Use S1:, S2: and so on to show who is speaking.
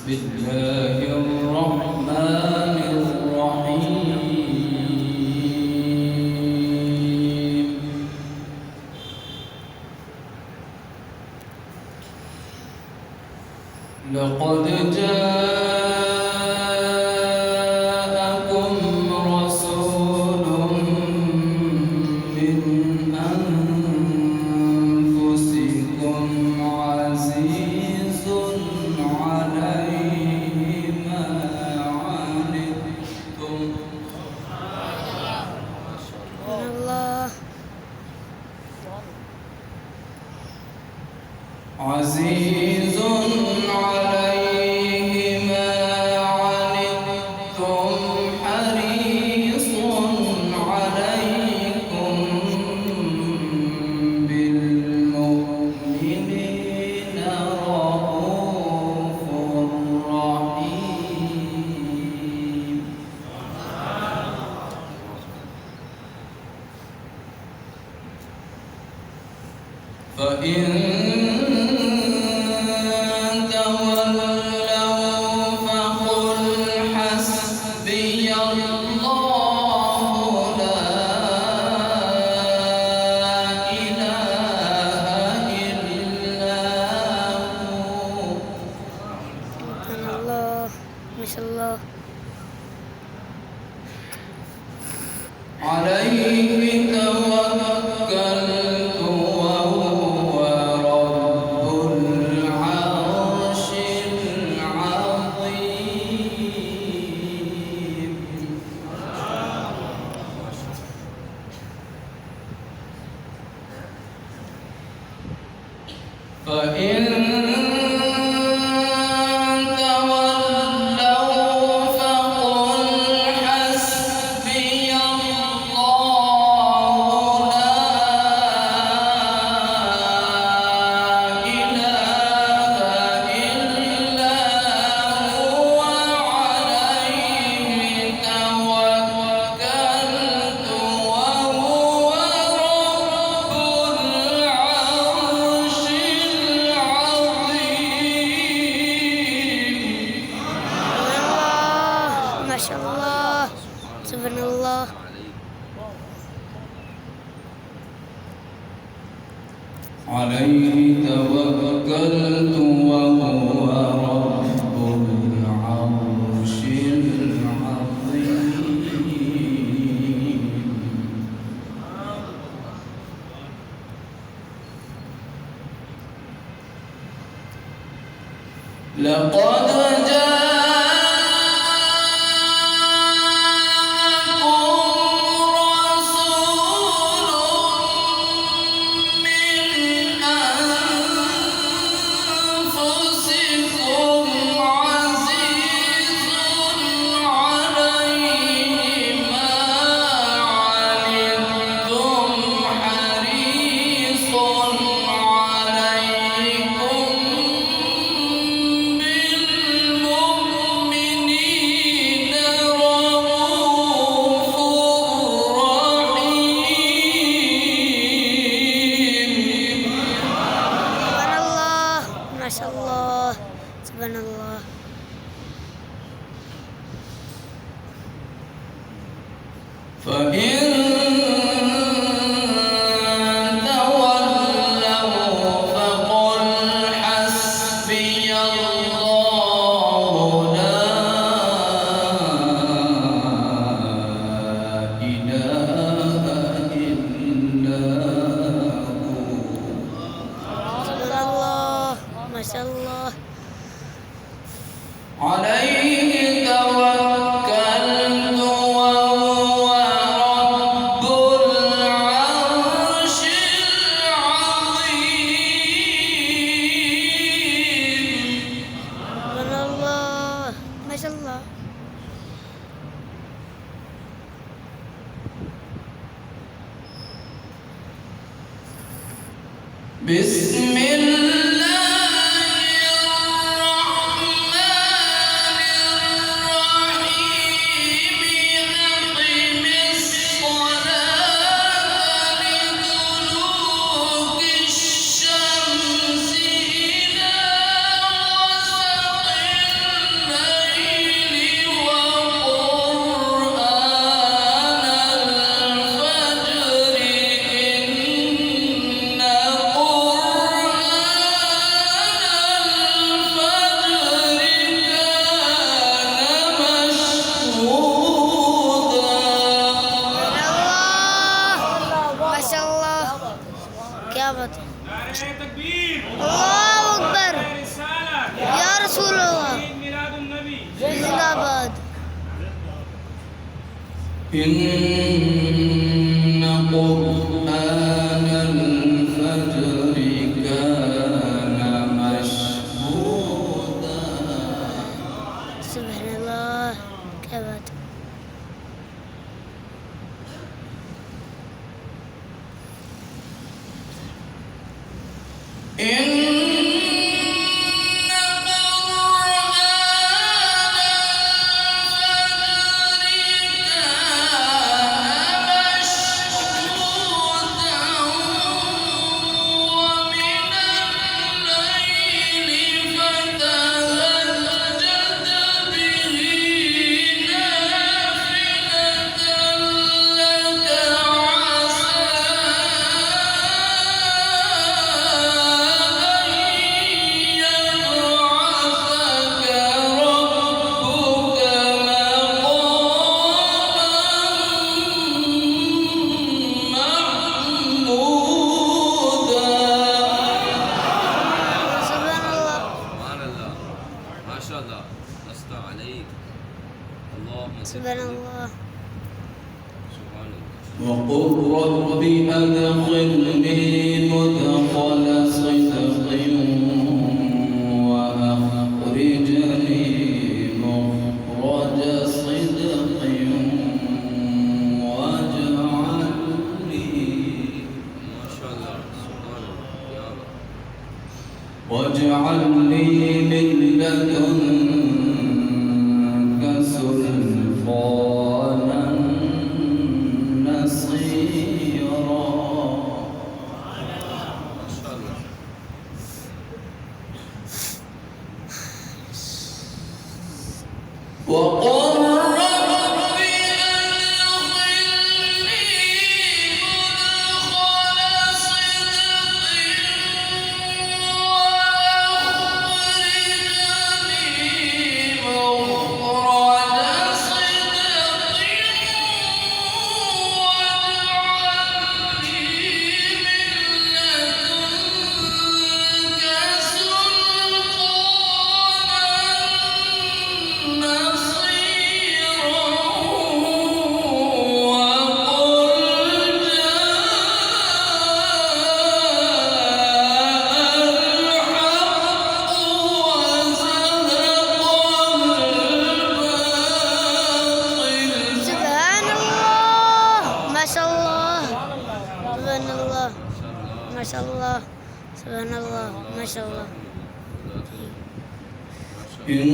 S1: الله الرحمن الرحيم لقد جاءكم رسول من أنفسكم عزيز عليه ما عنتم عزيز عليه ما عنتم حريص عليكم بالمؤمنين رؤوف رحيم فإن عليه توكلت وهو رب العرش العظيم فإن
S2: Masya-Allah, subhanallah.
S1: عليه توكلت وهو رب العرش العظيم لقد
S2: Masya-Allah, subhanallah.
S1: فإن تولوا فقل حسبي الله لا إله إلا هو
S2: Subhanallah, Masya-Allah.
S1: عليه توكلت وهو رب العرش العظيم
S2: Subhanallah, Masya-Allah.
S1: بسم الله الرحمن
S2: إجابة.
S3: نعرہ تکبیر،
S2: الله أكبر.
S3: نعرہ رسالت،
S2: يا رسول الله.
S3: عید میلاد النبی.
S2: زنداباد.
S1: إن قرآن الفجر كان مشهودا
S2: سبحان الله. كبت. سبحان الله.
S4: سبحان الله ما شاء الله لست عليك اللهم
S2: سبحان الله.
S4: سبحان الله
S1: وقل رب أدخلني مدخل صدق وأخرجني مخرج صدق
S4: ما شاء الله سبحان الله يا رب
S1: واجعل لي من لدنك سلطانا نصيرا
S4: ما شاء الله
S1: وقل رب
S2: سبحان الله. ما شاء الله. سبحان الله. ما شاء الله. سبحان الله. ما شاء الله.
S1: إن